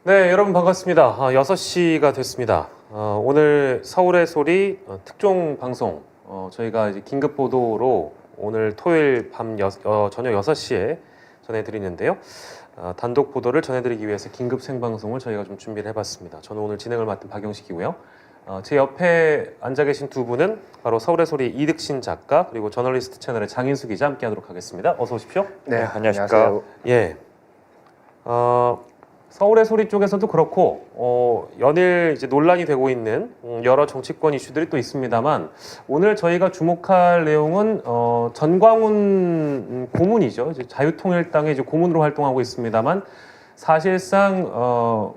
네, 여러분 반갑습니다. 6시가 됐습니다. 오늘 서울의 소리 특종 방송, 저희가 이제 긴급 보도로 오늘 토요일 저녁 6시에 전해드리는데요. 단독 보도를 전해드리기 위해서 긴급 생방송을 저희가 좀 준비를 해봤습니다. 저는 오늘 진행을 맡은 박용식이고요. 제 옆에 앉아 계신 두 분은 바로 서울의 소리 이득신 작가 그리고 저널리스트 채널의 장인수 기자 함께하도록 하겠습니다. 어서 오십시오. 네, 안녕하십니까. 예. 서울의 소리 쪽에서도 그렇고 연일 이제 논란이 되고 있는 여러 정치권 이슈들이 또 있습니다만 오늘 저희가 주목할 내용은 전광훈 고문이죠. 이제 자유통일당의 이제 고문으로 활동하고 있습니다만 사실상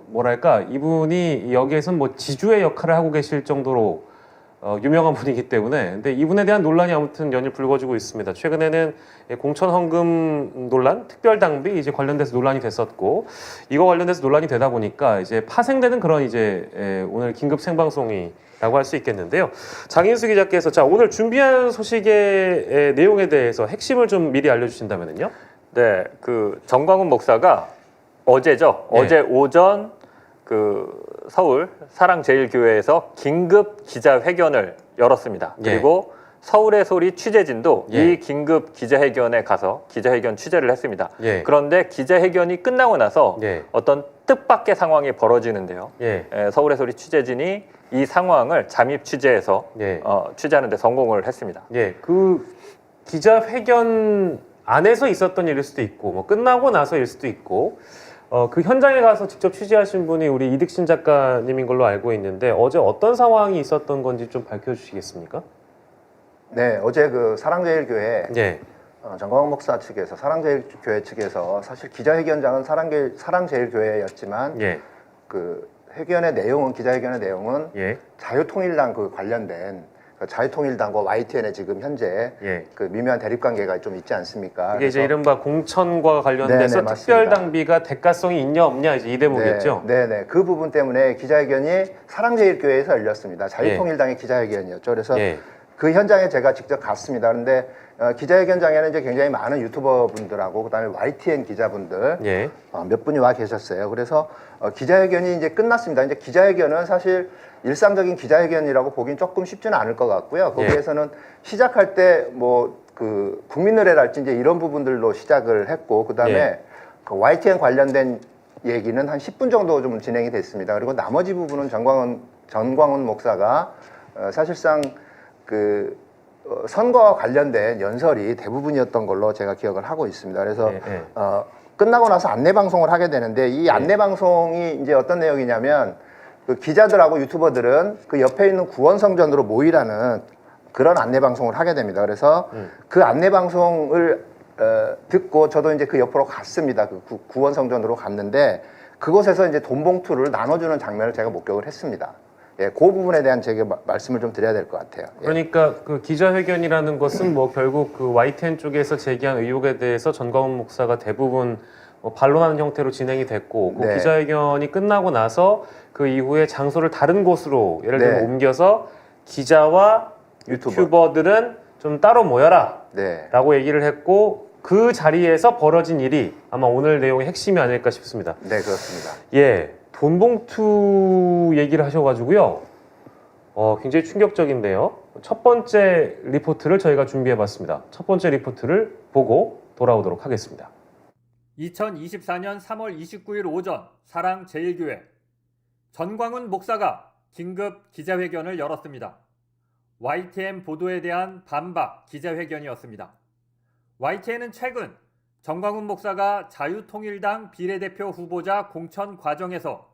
뭐랄까 이분이 여기에선 뭐 지주의 역할을 하고 계실 정도로 유명한 분이기 때문에 근데 이분에 대한 논란이 아무튼 연일 불거지고 있습니다. 최근에는 공천 헌금 논란, 특별당비 이제 관련돼서 논란이 됐었고 이거 관련돼서 논란이 되다 보니까 이제 파생되는 그런 이제 오늘 긴급 생방송이라고 할 수 있겠는데요. 장인수 기자께서 자 오늘 준비한 소식의 내용에 대해서 핵심을 좀 미리 알려주신다면요. 네, 그 정광훈 목사가 어제죠. 네. 어제 오전 그 서울 사랑제일교회에서 긴급 기자회견을 열었습니다. 예. 그리고 서울의 소리 취재진도 예. 이 긴급 기자회견에 가서 기자회견 취재를 했습니다. 예. 그런데 기자회견이 끝나고 나서 예. 어떤 뜻밖의 상황이 벌어지는데요. 예. 서울의 소리 취재진이 이 상황을 잠입 취재해서 예. 취재하는 데 성공을 했습니다. 예. 그 기자회견 안에서 있었던 일일 수도 있고 뭐 끝나고 나서일 수도 있고 그 현장에 가서 직접 취재하신 분이 우리 이득신 작가님인 걸로 알고 있는데 어제 어떤 상황이 있었던 건지 좀 밝혀주시겠습니까? 네, 어제 그 사랑제일교회 예. 정광훈 목사 측에서 사랑제일교회 측에서 사실 기자회견장은 사랑제일교회였지만 예. 그 회견의 내용은 기자회견의 내용은 예. 자유통일당 그 관련된 자유통일당과 YTN의 지금 현재 예. 그 미묘한 대립관계가 좀 있지 않습니까? 이게 이제 이른바 공천과 관련돼서 네네, 맞습니다. 특별당비가 대가성이 있냐 없냐 이제 이 대목이었죠. 네네. 그 부분 때문에 기자회견이 사랑제일교회에서 열렸습니다. 자유통일당의 기자회견이었죠. 그래서 예. 그 현장에 제가 직접 갔습니다. 그런데 기자회견장에는 이제 굉장히 많은 유튜버 분들하고 그다음에 YTN 기자분들 예. 몇 분이 와 계셨어요. 그래서 기자회견이 이제 끝났습니다. 이제 기자회견은 사실 일상적인 기자회견이라고 보긴 조금 쉽지는 않을 것 같고요. 거기에서는 시작할 때 뭐 그 국민의례랄지 이제 이런 부분들로 시작을 했고 그다음에 그 YTN 관련된 얘기는 한 10분 정도 좀 진행이 됐습니다. 그리고 나머지 부분은 전광훈 목사가 사실상 그 선거와 관련된 연설이 대부분이었던 걸로 제가 기억을 하고 있습니다. 그래서 끝나고 나서 안내 방송을 하게 되는데 이 안내 방송이 이제 어떤 내용이냐면 그 기자들하고 유튜버들은 그 옆에 있는 구원성전으로 모이라는 그런 안내 방송을 하게 됩니다. 그래서 그 안내 방송을 듣고 저도 이제 그 옆으로 갔습니다. 그 구원성전으로 갔는데 그곳에서 이제 돈 봉투를 나눠주는 장면을 제가 목격을 했습니다. 예, 그 부분에 대한 제가 말씀을 좀 드려야 될 것 같아요. 예. 그러니까 그 기자회견이라는 것은 뭐 결국 그 YTN 쪽에서 제기한 의혹에 대해서 전광훈 목사가 대부분 반론하는 형태로 진행이 됐고 그 네. 기자회견이 끝나고 나서 그 이후에 장소를 다른 곳으로 예를 들면 네. 옮겨서 기자와 유튜버들은 좀 따로 모여라 네. 라고 얘기를 했고 그 자리에서 벌어진 일이 아마 오늘 내용의 핵심이 아닐까 싶습니다. 네, 그렇습니다. 예, 돈봉투 얘기를 하셔가지고요. 굉장히 충격적인데요. 첫 번째 리포트를 저희가 준비해봤습니다. 첫 번째 리포트를 보고 돌아오도록 하겠습니다. 2024년 3월 29일 오전 사랑제일교회 전광훈 목사가 긴급 기자회견을 열었습니다. YTN 보도에 대한 반박 기자회견이었습니다. YTN은 최근 전광훈 목사가 자유통일당 비례대표 후보자 공천 과정에서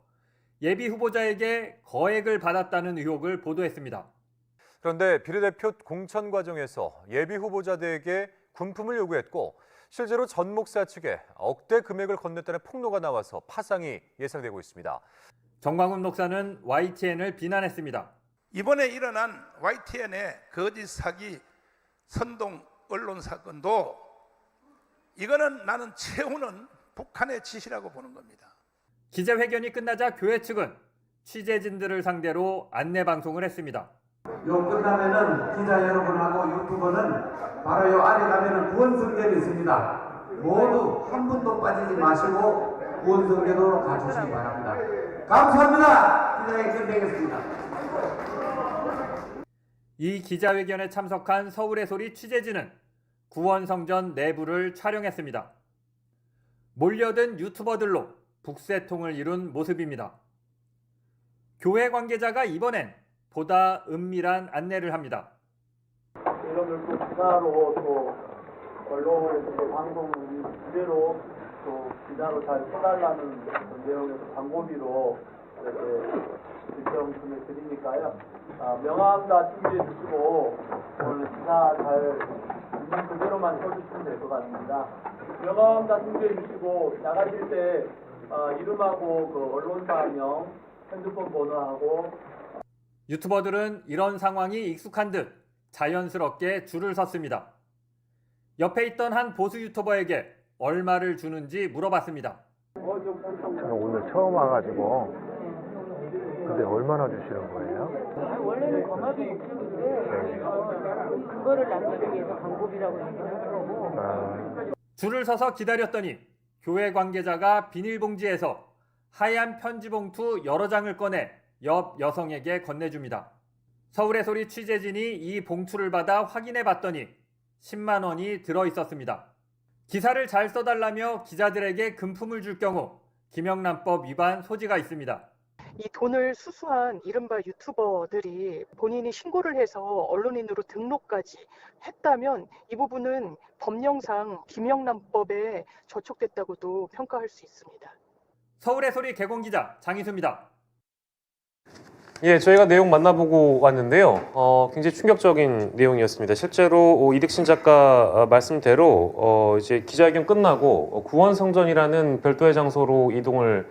예비 후보자에게 거액을 받았다는 의혹을 보도했습니다. 그런데 비례대표 공천 과정에서 예비 후보자들에게 군품을 요구했고 실제로 전 목사 측에 억대 금액을 건넸다는 폭로가 나와서 파상이 예상되고 있습니다. 전광훈 목사는 YTN을 비난했습니다. 이번에 일어난 YTN의 거짓 사기 선동 언론 사건도 이거는 나는 채우는 북한의 짓이라고 보는 겁니다. 기자회견이 끝나자 교회 측은 취재진들을 상대로 안내 방송을 했습니다. 요 끝나면은 기자 여러분하고 유튜버는 바로 요 아래 가면은 구원성전이 있습니다. 모두 한 분도 빠지지 마시고 구원성교도로 가주시기 바랍니다. 감사합니다. 기자회견 끝내겠습니다. 이 기자회견에 참석한 서울의 소리 취재진은 구원성전 내부를 촬영했습니다. 몰려든 유튜버들로 북새통을 이룬 모습입니다. 교회 관계자가 이번엔 보다 은밀한 안내를 합니다. 이런 또 기사로 또 언론에서 방송 주제로 또 기사로 잘 써달라는 내용에서 광고비로 이렇게 일정금에 드리니까요. 명함 다 준비해 주시고 오늘 기사 잘 있는 그대로만 써주시면 될 것 같습니다. 명함 다 준비해 주시고 나가실 때 이름하고 그 언론사명, 핸드폰 번호하고. 유튜버들은 이런 상황이 익숙한 듯 자연스럽게 줄을 섰습니다. 옆에 있던 한 보수 유튜버에게 얼마를 주는지 물어봤습니다. 저는 오늘 처음 와가지고 근데 얼마나 주시는 거예요? 원래는 거마비 6,000원인데 그거를 남기기 위해서 광고비라고 얘기를 하더라고. 줄을 서서 기다렸더니 교회 관계자가 비닐봉지에서 하얀 편지 봉투 여러 장을 꺼내 옆 여성에게 건네줍니다. 서울의 소리 취재진이 이 봉투를 받아 확인해 봤더니 10만 원이 들어있었습니다. 기사를 잘 써달라며 기자들에게 금품을 줄 경우 김영란법 위반 소지가 있습니다. 이 돈을 수수한 이른바 유튜버들이 본인이 신고를 해서 언론인으로 등록까지 했다면 이 부분은 법령상 김영란법에 저촉됐다고도 평가할 수 있습니다. 서울의 소리 개공기자 장희수입니다. 예, 저희가 내용 만나보고 왔는데요. 굉장히 충격적인 내용이었습니다. 실제로 이득신 작가 말씀대로 이제 기자회견 끝나고 구원성전이라는 별도의 장소로 이동을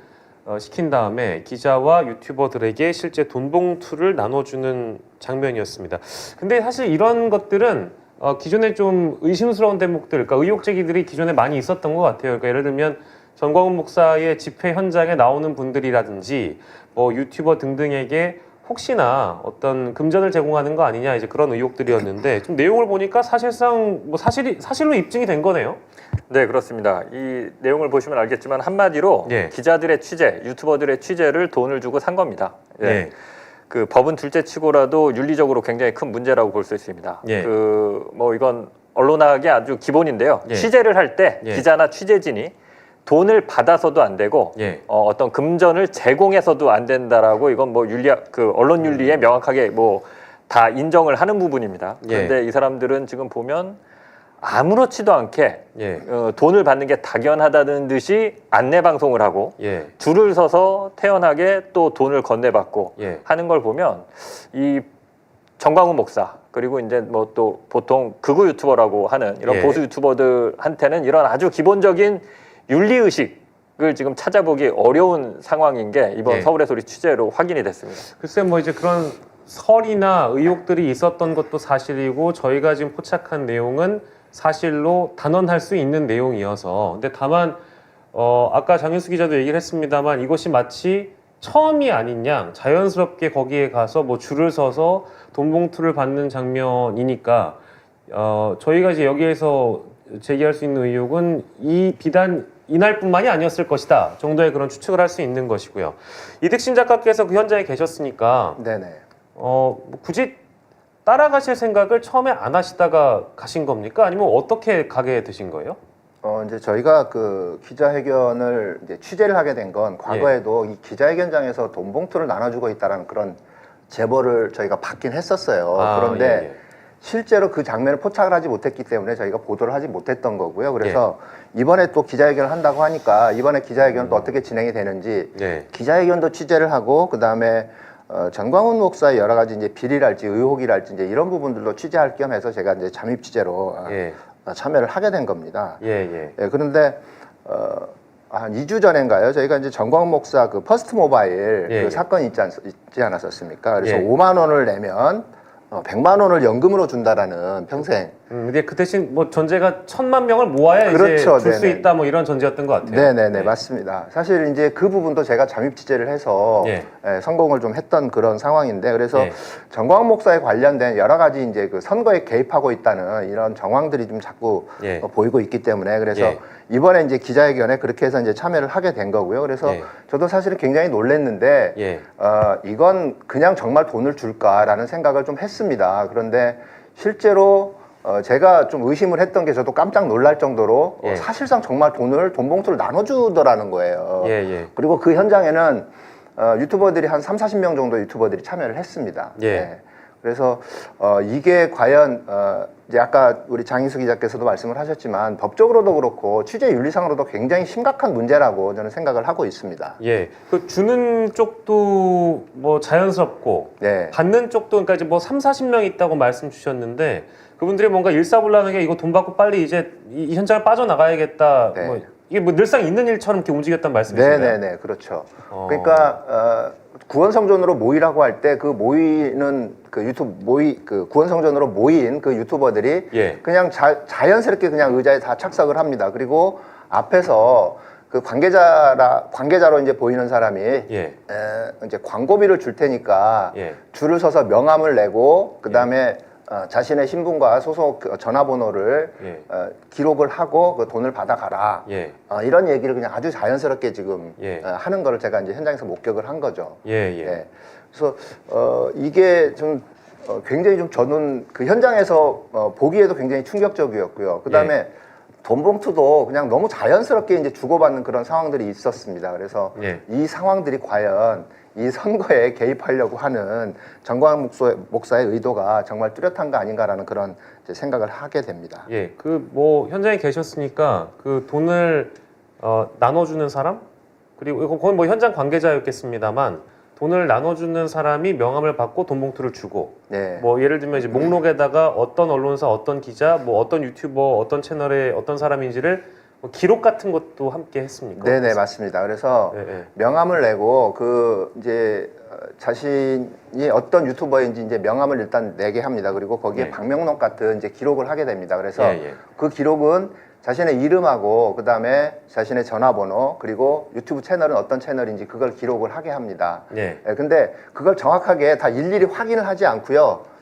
시킨 다음에 기자와 유튜버들에게 실제 돈 봉투를 나눠주는 장면이었습니다. 근데 사실 이런 것들은 기존에 좀 의심스러운 대목들, 그러니까 의혹 제기들이 기존에 많이 있었던 것 같아요. 그러니까 예를 들면 전광훈 목사의 집회 현장에 나오는 분들이라든지 뭐 유튜버 등등에게 혹시나 어떤 금전을 제공하는 거 아니냐 이제 그런 의혹들이었는데 좀 내용을 보니까 사실상 뭐 사실로 입증이 된 거네요. 네, 그렇습니다. 이 내용을 보시면 알겠지만 한마디로 예. 기자들의 취재, 유튜버들의 취재를 돈을 주고 산 겁니다. 예. 예. 그 법은 둘째치고라도 윤리적으로 굉장히 큰 문제라고 볼 수 있습니다. 예. 뭐 이건 언론학의 아주 기본인데요. 예. 취재를 할 때 예. 기자나 취재진이 돈을 받아서도 안 되고 예. 어떤 금전을 제공해서도 안 된다라고 이건 뭐 그 언론 윤리에 명확하게 뭐 다 인정을 하는 부분입니다. 그런데 이 사람들은 지금 보면 아무렇지도 않게 예. 돈을 받는 게 당연하다는 듯이 안내 방송을 하고 예. 줄을 서서 태연하게 또 돈을 건네받고 예. 하는 걸 보면 이 전광훈 목사 그리고 이제 뭐 또 보통 극우 유튜버라고 하는 이런 예. 보수 유튜버들한테는 이런 아주 기본적인 윤리의식을 지금 찾아보기 어려운 상황인 게 이번 예. 서울의 소리 취재로 확인이 됐습니다. 글쎄 뭐 이제 그런 설이나 의혹들이 있었던 것도 사실이고 저희가 지금 포착한 내용은 사실로 단언할 수 있는 내용이어서 근데 다만 아까 장윤수 기자도 얘기를 했습니다만 이것이 마치 처음이 아닌 양 자연스럽게 거기에 가서 뭐 줄을 서서 돈 봉투를 받는 장면이니까 저희가 이제 여기에서 제기할 수 있는 의혹은 이 비단 이날뿐만이 아니었을 것이다 정도의 그런 추측을 할 수 있는 것이고요. 이득신 작가께서 그 현장에 계셨으니까 네네. 뭐 굳이 따라가실 생각을 처음에 안 하시다가 가신 겁니까? 아니면 어떻게 가게 되신 거예요? 이제 저희가 그 기자회견을 이제 취재를 하게 된 건 과거에도 이 기자회견장에서 돈 봉투를 나눠주고 있다는 그런 제보를 저희가 받긴 했었어요. 그런데 실제로 그 장면을 포착을 하지 못했기 때문에 저희가 보도를 하지 못했던 거고요. 그래서 이번에 또 기자회견을 한다고 하니까 이번에 기자회견은 또 어떻게 진행이 되는지 기자회견도 취재를 하고 그 다음에 전광훈 목사의 여러 가지 이제 비리랄지 의혹이랄지 이제 이런 부분들도 취재할 겸해서 제가 이제 잠입 취재로 참여를 하게 된 겁니다. 그런데 한 2주 전인가요? 저희가 이제 전광훈 목사 그 퍼스트 모바일 그 사건이 있지 않았었습니까? 그래서 5만 원을 내면 100만 원을 연금으로 준다라는 평생 근데 그 대신 뭐 전제가 1,000만 명을 모아야 이제 그렇죠. 줄 수 네네. 있다 뭐 이런 전제였던 것 같아요. 네네네, 맞습니다. 사실 이제 그 부분도 제가 잠입 취재를 해서 예. 성공을 좀 했던 그런 상황인데, 그래서 예. 정광훈 목사에 관련된 여러 가지 이제 그 선거에 개입하고 있다는 이런 정황들이 좀 자꾸 예. 보이고 있기 때문에, 그래서 예. 이번에 이제 기자회견에 그렇게 해서 이제 참여를 하게 된 거고요. 그래서 예. 저도 사실은 굉장히 놀랐는데, 예. 이건 그냥 정말 돈을 줄까라는 생각을 좀 했습니다. 그런데 실제로 제가 좀 의심을 했던 게, 저도 깜짝 놀랄 정도로 예. 사실상 정말 돈 봉투를 나눠주더라는 거예요. 예, 예. 그리고 그 현장에는 유튜버들이 한 30-40명 정도 유튜버들이 참여를 했습니다. 예. 그래서 이게 과연 이제 아까 우리 장인수 기자께서도 말씀을 하셨지만 법적으로도 그렇고 취재 윤리상으로도 굉장히 심각한 문제라고 저는 생각을 하고 있습니다. 예. 그 주는 쪽도 뭐 자연스럽고 네. 받는 쪽도, 그러니까 이제 뭐 30-40명 있다고 말씀 주셨는데, 그분들이 뭔가 일사불란하게 이거 돈 받고 빨리 이제 이 현장을 빠져나가야겠다. 네. 뭐 이게 뭐 늘상 있는 일처럼 이렇게 움직였단 말씀이신가요? 네네네, 그렇죠. 그러니까 구원성전으로 모이라고 할 때 그 모이는 그 그 구원성전으로 모인 그 유튜버들이 예. 그냥 자연스럽게 그냥 의자에 다 착석을 합니다. 그리고 앞에서 그 관계자로 이제 보이는 사람이 예. 이제 광고비를 줄 테니까 예. 줄을 서서 명함을 내고 그 다음에 자신의 신분과 소속 전화번호를 예. 기록을 하고 그 돈을 받아가라. 예. 이런 얘기를 그냥 아주 자연스럽게 지금 예. 하는 거를 제가 이제 현장에서 목격을 한 거죠. 예, 예. 그래서 이게 좀 굉장히 좀 저는 그 현장에서 보기에도 굉장히 충격적이었고요. 그 다음에 돈 봉투도 그냥 너무 자연스럽게 이제 주고받는 그런 상황들이 있었습니다. 그래서 예. 이 상황들이 과연 이 선거에 개입하려고 하는 정광훈 목사의 의도가 정말 뚜렷한 거 아닌가라는 그런 이제 생각을 하게 됩니다. 예. 그 뭐 현장에 계셨으니까 그 돈을 나눠주는 사람, 그리고 이거 거의 뭐 현장 관계자였겠습니다만, 돈을 나눠주는 사람이 명함을 받고 돈 봉투를 주고, 네. 뭐 예를 들면 이제 목록에다가 어떤 언론사, 어떤 기자, 뭐 어떤 유튜버, 어떤 채널의 어떤 사람인지를 뭐 기록 같은 것도 함께 했습니까? 네네, 맞습니다. 그래서 예, 예. 명함을 내고 그 이제 자신이 어떤 유튜버인지 이제 명함을 일단 내게 합니다. 그리고 거기에 예. 방명록 같은 이제 기록을 하게 됩니다. 그래서 예, 예. 그 기록은 자신의 이름하고 그 다음에 자신의 전화번호, 그리고 유튜브 채널은 어떤 채널인지 그걸 기록을 하게 합니다. 예. 근데 그걸 정확하게 다 일일이 확인을 하지 않고요.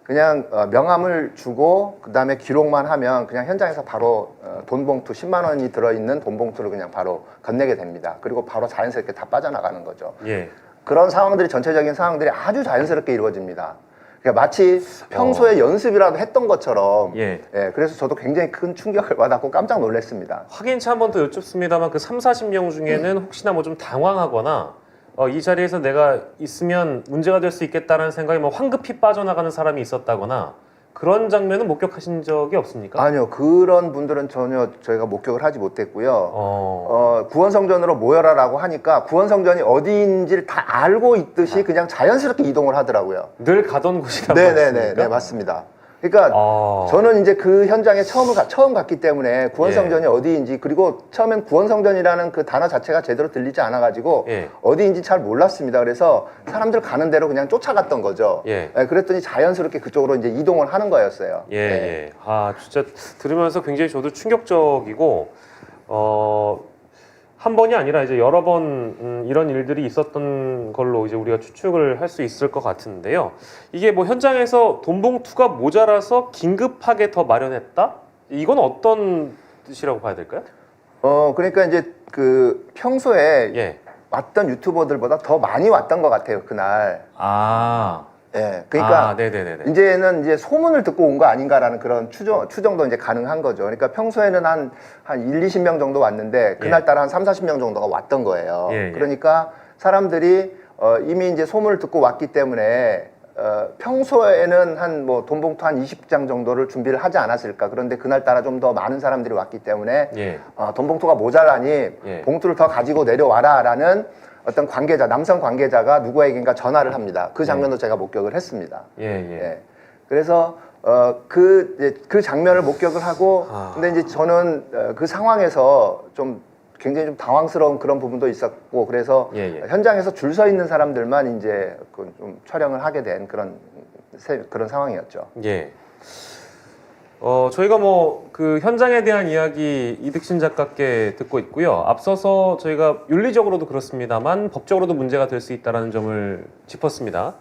그냥 명함을 주고 그 다음에 기록만 하면 그냥 현장에서 바로 돈 봉투 10만 원이 들어있는 돈 봉투를 그냥 바로 건네게 됩니다. 그리고 바로 자연스럽게 다 빠져나가는 거죠. 예. 그런 상황들이, 전체적인 상황들이 아주 자연스럽게 이루어집니다. 그러니까 마치 평소에 연습이라도 했던 것처럼. 예. 그래서 저도 굉장히 큰 충격을 받았고 깜짝 놀랐습니다. 확인차 한 번 더 여쭙습니다만, 그 30-40명 중에는 혹시나 뭐 좀 당황하거나 이 자리에서 내가 있으면 문제가 될 수 있겠다는 생각이 뭐 황급히 빠져나가는 사람이 있었다거나 그런 장면은 목격하신 적이 없습니까? 아니요, 그런 분들은 전혀 저희가 목격을 하지 못했고요. 구원성전으로 모여라라고 하니까 구원성전이 어디인지를 다 알고 있듯이 그냥 자연스럽게 이동을 하더라고요. 늘 가던 곳이라고 네네네, 네, 맞습니다. 그러니까 저는 이제 그 현장에 처음 갔기 때문에 구원성전이 어디인지, 그리고 처음엔 구원성전이라는 그 단어 자체가 제대로 들리지 않아가지고 어디인지 잘 몰랐습니다. 그래서 사람들 가는 대로 그냥 쫓아갔던 거죠. 그랬더니 자연스럽게 그쪽으로 이제 이동을 하는 거였어요. 예. 아, 진짜 들으면서 굉장히 저도 충격적이고, 한 번이 아니라 이제 여러 번 이런 일들이 있었던 걸로 이제 우리가 추측을 할 수 있을 것 같은데요. 이게 뭐 현장에서 돈 봉투가 모자라서 긴급하게 더 마련했다? 이건 어떤 뜻이라고 봐야 될까요? 그러니까 이제 그 평소에 왔던 유튜버들보다 더 많이 왔던 것 같아요, 그날. 그러니까 네네네네. 이제는 이제 소문을 듣고 온 거 아닌가라는 그런 추정도 이제 가능한 거죠. 그러니까 평소에는 한 1-20명 정도 왔는데 그날따라 한 30-40명 정도가 왔던 거예요. 그러니까 사람들이 이미 이제 소문을 듣고 왔기 때문에 평소에는 한 뭐 돈 봉투 한 20장 정도를 준비를 하지 않았을까. 그런데 그날따라 좀 더 많은 사람들이 왔기 때문에 돈 봉투가 모자라니 봉투를 더 가지고 내려와라라는 어떤 관계자, 남성 관계자가 누구에겐가 전화를 합니다. 그 장면도 제가 목격을 했습니다. 그래서 그 장면을 목격을 하고, 근데 이제 저는 그 상황에서 좀 굉장히 좀 당황스러운 그런 부분도 있었고, 그래서 현장에서 줄 서 있는 사람들만 이제 좀 촬영을 하게 된 그런 상황이었죠. 저희가 뭐 그 현장에 대한 이야기 이득신 작가께 듣고 있고요. 앞서서 저희가 윤리적으로도 그렇습니다만 법적으로도 문제가 될 수 있다는 점을 짚었습니다.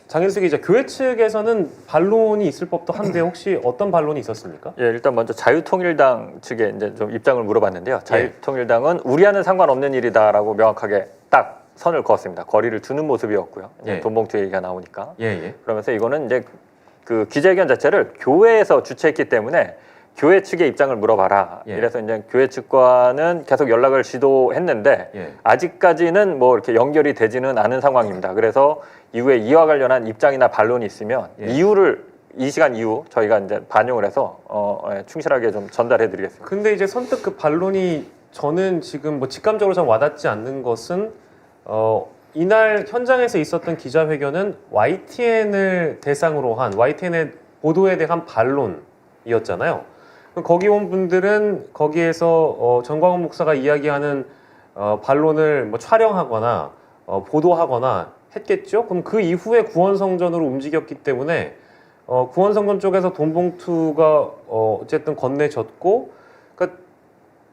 장일수 기자, 교회 측에서는 반론이 있을 법도 한데 혹시 어떤 반론이 있었습니까? 예, 일단 먼저 자유통일당 측에 이제 좀 입장을 물어봤는데요. 자유통일당은 우리와는 상관없는 일이다라고 명확하게 딱 선을 그었습니다. 거리를 두는 모습이었고요. 예. 돈봉투 얘기가 나오니까. 예. 그러면서 이거는 이제 그 기자회견 자체를 교회에서 주최했기 때문에 교회 측의 입장을 물어봐라. 예. 이래서 이제 교회 측과는 계속 연락을 시도했는데 예. 아직까지는 뭐 이렇게 연결이 되지는 않은 상황입니다. 그래서 이후에 이와 관련한 입장이나 반론이 있으면 예. 이유를 이 시간 이후 저희가 이제 반영을 해서 충실하게 좀 전달해드리겠습니다. 근데 이제 선뜻 그 반론이 저는 지금 뭐 직감적으로 좀 와닿지 않는 것은 이날 현장에서 있었던 기자회견은 YTN을 대상으로 한 YTN의 보도에 대한 반론이었잖아요. 거기 온 분들은 거기에서 정광훈 목사가 이야기하는 반론을 뭐 촬영하거나 보도하거나 했겠죠. 그럼 그 이후에 구원성전으로 움직였기 때문에 구원성전 쪽에서 돈봉투가 어쨌든 건네졌고, 그러니까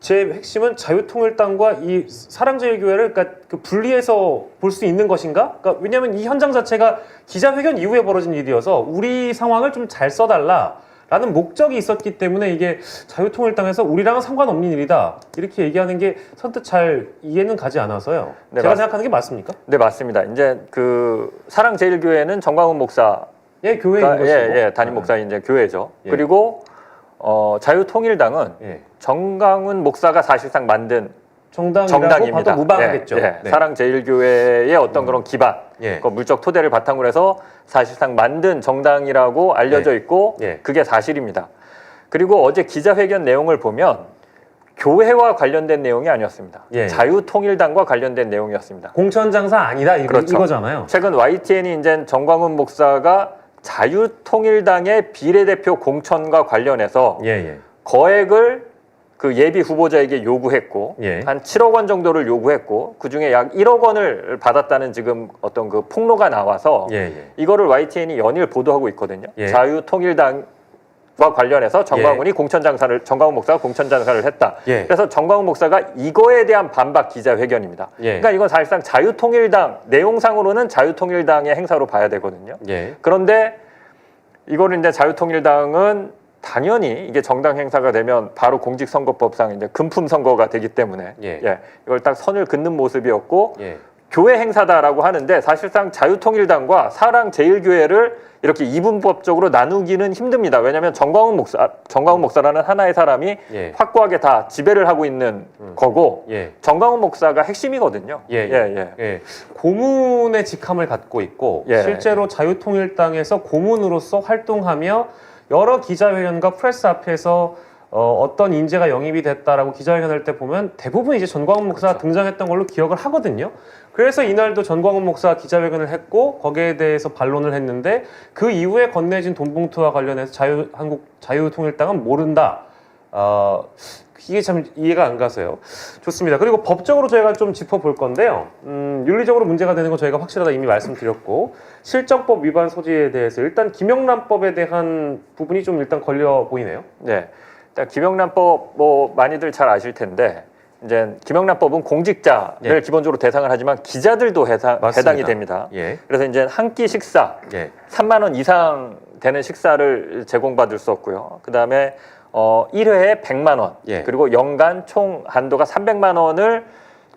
제 핵심은 자유통일당과 이 사랑제일교회를 그러니까 그 분리해서 볼 수 있는 것인가? 그러니까 왜냐하면 이 현장 자체가 기자회견 이후에 벌어진 일이어서 우리 상황을 좀 잘 써달라라는 목적이 있었기 때문에 이게 자유통일당에서 우리랑은 상관없는 일이다 이렇게 얘기하는 게 선뜻 잘 이해는 가지 않아서요. 네, 제가 생각하는 게 맞습니까? 네, 맞습니다. 이제 그 사랑제일교회는 정광훈 목사 교회인 것이고 담임 목사인 이제 교회죠. 예. 그리고 자유통일당은 정광훈 목사가 사실상 만든 정당이라고 봐도 무방하겠죠. 네. 사랑제일교회의 어떤 그런 기반, 그 물적 토대를 바탕으로 해서 사실상 만든 정당이라고 알려져 있고 그게 사실입니다. 그리고 어제 기자회견 내용을 보면 교회와 관련된 내용이 아니었습니다. 자유통일당과 관련된 내용이었습니다. 공천장사 아니다 그렇죠. 이거잖아요. 최근 YTN이 이제 정광훈 목사가 자유통일당의 비례대표 공천과 관련해서 거액을 그 예비 후보자에게 요구했고 한 7억 원 정도를 요구했고 그중에 약 1억 원을 받았다는 지금 어떤 그 폭로가 나와서 이거를 YTN이 연일 보도하고 있거든요. 자유통일당과 관련해서 정광훈이 정광훈 목사가 공천 장사를 했다. 그래서 정광훈 목사가 이거에 대한 반박 기자회견입니다. 그러니까 이건 사실상 자유통일당 내용상으로는 자유통일당의 행사로 봐야 되거든요. 그런데 이거를 이제 자유통일당은 당연히 이게 정당 행사가 되면 바로 공직선거법상 이제 금품 선거가 되기 때문에 이걸 딱 선을 긋는 모습이었고 교회 행사다라고 하는데 사실상 자유통일당과 사랑제일교회를 이렇게 이분법적으로 나누기는 힘듭니다. 왜냐하면 정광훈 목사라는 하나의 사람이 확고하게 다 지배를 하고 있는 거고 정광훈 목사가 핵심이거든요. 고문의 직함을 갖고 있고 실제로 자유통일당에서 고문으로서 활동하며 여러 기자회견과 프레스 앞에서 어떤 인재가 영입이 됐다라고 기자회견할 때 보면 대부분 이제 전광훈 목사가 등장했던 걸로 기억을 하거든요. 그래서 이날도 전광훈 목사가 기자회견을 했고 거기에 대해서 반론을 했는데 그 이후에 건네진 돈봉투와 관련해서 자유통일당은 모른다. 이게 참 이해가 안 가서요. 좋습니다. 그리고 법적으로 저희가 좀 짚어볼 건데요. 윤리적으로 문제가 되는 건 저희가 확실하다 이미 말씀드렸고 실정법 위반 소지에 대해서 일단 김영란법에 대한 부분이 좀 일단 걸려 보이네요. 네, 일단 김영란법 뭐 많이들 잘 아실 텐데 이제 김영란법은 공직자를 기본적으로 대상을 하지만 기자들도 해당이 됩니다. 그래서 이제 한 끼 식사 3만 원 이상 되는 식사를 제공받을 수 없고요. 그 다음에 1회에 100만 원 그리고 연간 총 한도가 300만 원을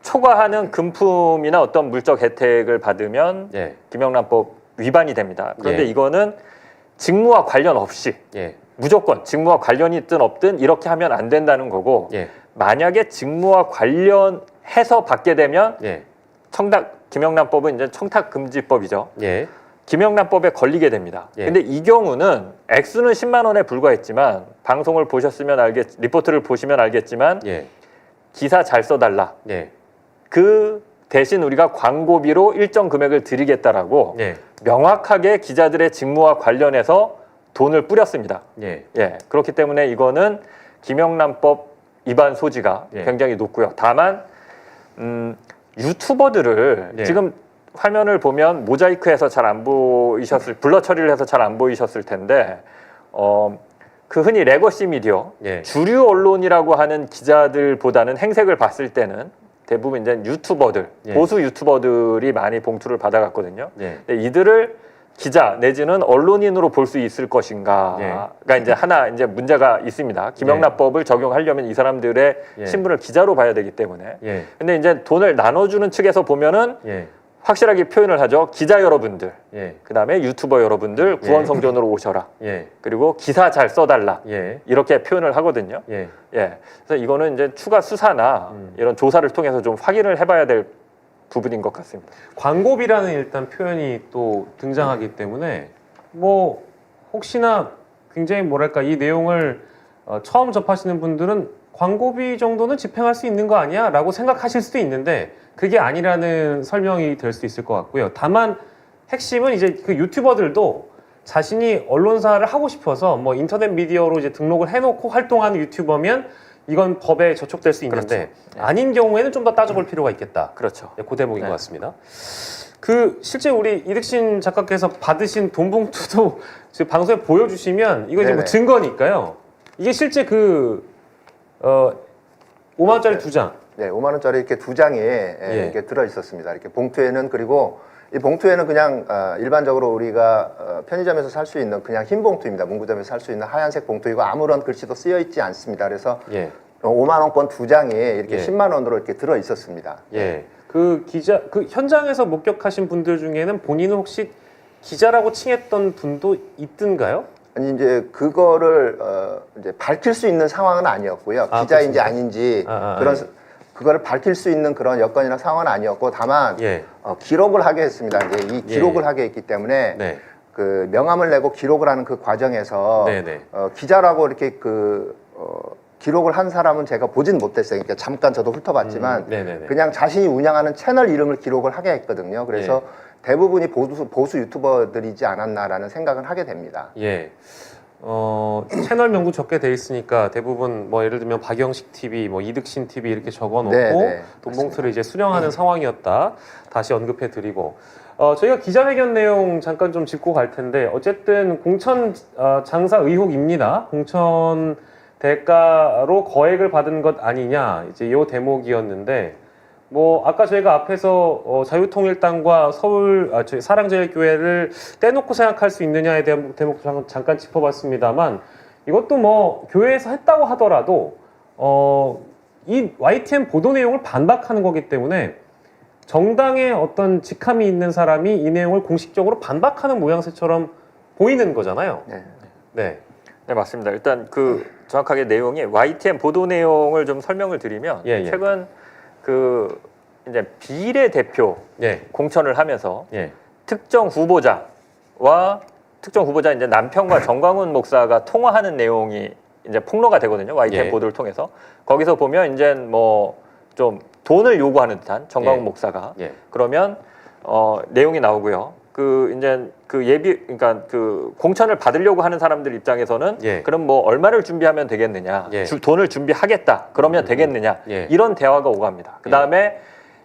초과하는 금품이나 어떤 물적 혜택을 받으면 김영란법 위반이 됩니다. 그런데 이거는 직무와 관련 없이 무조건 직무와 관련이 있든 없든 이렇게 하면 안 된다는 거고 만약에 직무와 관련해서 받게 되면 김영란법은 이제 청탁금지법이죠. 김영란법에 걸리게 됩니다. 근데 이 경우는 액수는 10만 원에 불과했지만 방송을 보셨으면 리포트를 보시면 알겠지만 기사 잘 써달라. 그 대신 우리가 광고비로 일정 금액을 드리겠다라고 명확하게 기자들의 직무와 관련해서 돈을 뿌렸습니다. 그렇기 때문에 이거는 김영란법 위반 소지가 굉장히 높고요. 다만 유튜버들을 지금 화면을 보면 모자이크해서 잘 안 보이셨을 블러 처리를 해서 잘 안 보이셨을 텐데 그 흔히 레거시 미디어, 예. 주류 언론이라고 하는 기자들보다는 행색을 봤을 때는 대부분 이제 유튜버들, 예. 보수 유튜버들이 많이 봉투를 받아갔거든요. 예. 근데 이들을 기자 내지는 언론인으로 볼 수 있을 것인가가 이제 하나 이제 문제가 있습니다. 김영란법을 적용하려면 이 사람들의 예. 신분을 기자로 봐야 되기 때문에. 예. 근데 이제 돈을 나눠주는 측에서 보면은 예. 확실하게 표현을 하죠. 기자 여러분들, 예. 그다음에 유튜버 여러분들 구원성전으로 오셔라. 예. 그리고 기사 잘 써달라. 예. 이렇게 표현을 하거든요. 예. 예. 그래서 이거는 이제 추가 수사나 이런 조사를 통해서 좀 확인을 해봐야 될 부분인 것 같습니다. 광고비라는 일단 표현이 또 등장하기 때문에 뭐 혹시나 굉장히 뭐랄까 이 내용을 처음 접하시는 분들은 광고비 정도는 집행할 수 있는 거 아니야? 라고 생각하실 수도 있는데 그게 아니라는 설명이 될 수 있을 것 같고요. 다만 핵심은 이제 그 유튜버들도 자신이 언론사를 하고 싶어서 뭐 인터넷 미디어로 이제 등록을 해놓고 활동하는 유튜버면 이건 법에 저촉될 수 있는데 그렇죠. 아닌 경우에는 좀 더 따져볼 필요가 있겠다. 그렇죠. 네, 그 대목인 네. 것 같습니다. 그 실제 우리 이득신 작가께서 받으신 돈 봉투도 지금 방송에 보여주시면 이거 이제 뭐 네네. 증거니까요. 이게 실제 그 5만 원짜리 2장. 네, 5만 원짜리 이렇게 2장이 이렇게 들어 있었습니다. 이렇게 봉투에는 그리고 이 봉투에는 그냥 일반적으로 우리가 편의점에서 살 수 있는 그냥 흰 봉투입니다. 문구점에서 살 수 있는 하얀색 봉투이고 아무런 글씨도 쓰여 있지 않습니다. 그래서 예. 5만 원권 2장이 이렇게 예. 10만 원으로 이렇게 들어 있었습니다. 예. 그 기자 그 현장에서 목격하신 분들 중에는 본인은 혹시 기자라고 칭했던 분도 있던가요? 아니 이제 그거를 이제 밝힐 수 있는 상황은 아니었고요. 기자인지 그렇습니까? 아닌지 그런 그거를 밝힐 수 있는 그런 여건이나 상황은 아니었고 다만 예. 기록을 하게 했습니다. 이제 이 기록을 하게 했기 때문에 네. 그 명함을 내고 기록을 하는 그 과정에서 네네. 기자라고 이렇게 기록을 한 사람은 제가 보진 못했어요. 그러니까 잠깐 저도 훑어봤지만 네네네. 그냥 자신이 운영하는 채널 이름을 기록을 하게 했거든요. 그래서 대부분이 보수 유튜버들이지 않았나라는 생각은 하게 됩니다. 예. 채널 명도 적게 돼 있으니까 대부분 뭐 예를 들면 박영식 TV, 뭐 이득신 TV 이렇게 적어놓고 네, 돈 봉투를 이제 수령하는 상황이었다. 다시 언급해드리고 저희가 기자회견 내용 잠깐 좀 짚고 갈 텐데 어쨌든 공천 장사 의혹입니다. 공천 대가로 거액을 받은 것 아니냐 이제 이 대목이었는데 뭐 아까 저희가 앞에서 자유통일당과 서울 저희 사랑제일교회를 떼놓고 생각할 수 있느냐에 대한 대목 잠깐 짚어봤습니다만 이것도 뭐 교회에서 했다고 하더라도 이 YTN 보도 내용을 반박하는 거기 때문에 정당의 어떤 직함이 있는 사람이 이 내용을 공식적으로 반박하는 모양새처럼 보이는 거잖아요. 네. 네. 네, 맞습니다. 일단 그 정확하게 내용이 YTN 보도 내용을 좀 설명을 드리면 예. 최근 그 이제 비례대표 공천을 하면서 특정 후보자와 이제 남편과 정광훈 목사가 통화하는 내용이 이제 폭로가 되거든요. YTN 보도를 통해서 거기서 보면 이제 뭐 좀 돈을 요구하는 듯한 정광훈 목사가 그러면 내용이 나오고요. 그 이제 그러니까 그 공천을 받으려고 하는 사람들 입장에서는 그럼 뭐 얼마를 준비하면 되겠느냐, 돈을 준비하겠다, 그러면 되겠느냐 이런 대화가 오갑니다. 그 다음에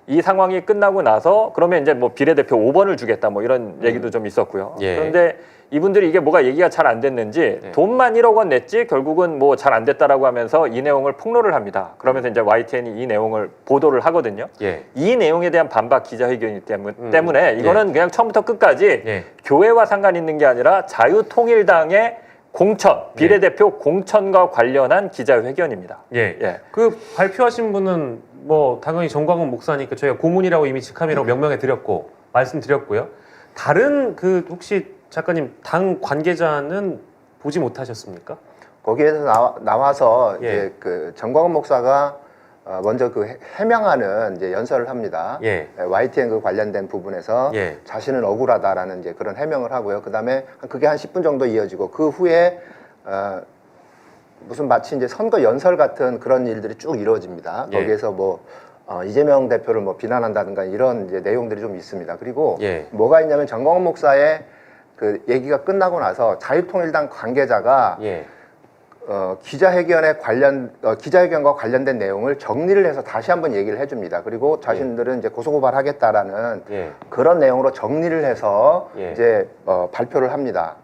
이 상황이 끝나고 나서 그러면 이제 뭐 비례대표 5번을 주겠다 뭐 이런 얘기도 좀 있었고요. 그런데 이분들이 이게 뭐가 얘기가 잘 안 됐는지 돈만 1억 원 냈지 결국은 뭐 잘 안 됐다라고 하면서 이 내용을 폭로를 합니다. 그러면서 이제 YTN이 이 내용을 보도를 하거든요. 이 내용에 대한 반박 기자회견이기 때문에 이거는 그냥 처음부터 끝까지 교회와 상관 있는 게 아니라 자유통일당의 공천, 비례대표 공천과 관련한 기자회견입니다. 그 발표하신 분은 뭐 당연히 정광훈 목사니까 저희가 고문이라고 이미 직함이라고 명명해 드렸고 말씀드렸고요. 다른 그 혹시 작가님 당 관계자는 보지 못하셨습니까? 거기에서 나와서 이제 그 정광훈 목사가 먼저 그 해명하는 이제 연설을 합니다. YTN 그 관련된 부분에서 자신은 억울하다라는 이제 그런 해명을 하고요. 그다음에 그게 한 10분 정도 이어지고 그 후에 무슨 마치 이제 선거 연설 같은 그런 일들이 쭉 이루어집니다. 거기에서 뭐 이재명 대표를 뭐 비난한다든가 이런 이제 내용들이 좀 있습니다. 그리고 뭐가 있냐면 정광훈 목사의 그 얘기가 끝나고 나서 자유통일당 관계자가 기자회견과 관련된 내용을 정리를 해서 다시 한번 얘기를 해줍니다. 그리고 자신들은 이제 고소고발하겠다라는 그런 내용으로 정리를 해서 이제 발표를 합니다.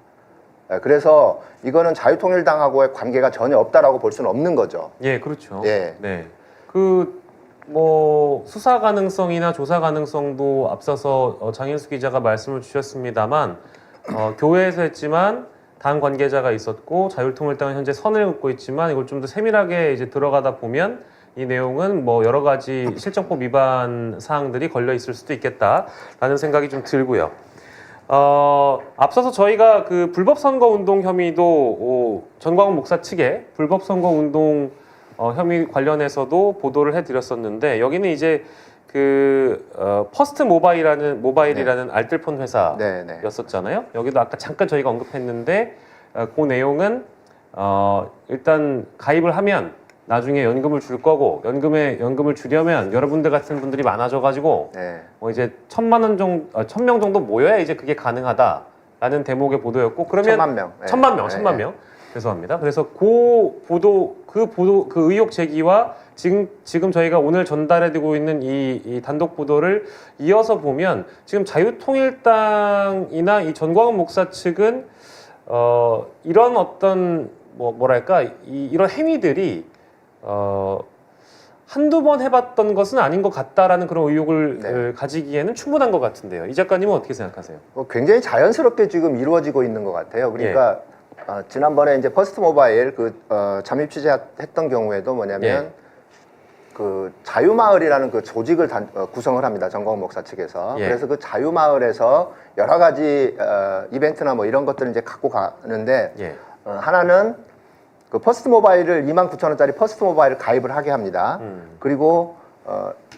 그래서 이거는 자유통일당하고의 관계가 전혀 없다라고 볼 수는 없는 거죠. 예, 그렇죠. 예. 네. 그 뭐 수사 가능성이나 조사 가능성도 앞서서 장인수 기자가 말씀을 주셨습니다만 교회에서 했지만 당 관계자가 있었고 자유통일당은 현재 선을 긋고 있지만 이걸 좀 더 세밀하게 이제 들어가다 보면 이 내용은 뭐 여러 가지 실정법 위반 사항들이 걸려 있을 수도 있겠다라는 생각이 좀 들고요. 앞서서 저희가 그 불법 선거 운동 혐의도 전광훈 목사 측에 불법 선거 운동 혐의 관련해서도 보도를 해드렸었는데 여기는 이제 그 퍼스트 모바일이라는 알뜰폰 회사였었잖아요. 여기도 아까 잠깐 저희가 언급했는데 그 내용은 일단 가입을 하면 나중에 연금을 줄 거고 연금을 주려면 여러분들 같은 분들이 많아져가지고 뭐 이제 1,000명 정도 모여야 이제 그게 가능하다라는 대목의 보도였고 그러면 1,000만 명. 죄송합니다. 그래서 그 의혹 제기와 지금 저희가 오늘 전달해드리고 있는 이 단독 보도를 이어서 보면 지금 자유통일당이나 이 전광훈 목사 측은 이런 어떤 뭐랄까 이런 행위들이 한두 번 해봤던 것은 아닌 것 같다라는 그런 의혹을 가지기에는 충분한 것 같은데요. 이 작가님은 어떻게 생각하세요? 굉장히 자연스럽게 지금 이루어지고 있는 것 같아요. 그러니까 지난번에 이제 퍼스트 모바일 잠입 취재했던 경우에도 뭐냐면 그 자유마을이라는 그 조직을 구성을 합니다. 전광훈 목사 측에서. 그래서 그 자유마을에서 여러 가지 이벤트나 뭐 이런 것들을 이제 갖고 가는데 하나는 그 퍼스트 모바일을 29,000원짜리 퍼스트 모바일을 가입을 하게 합니다. 그리고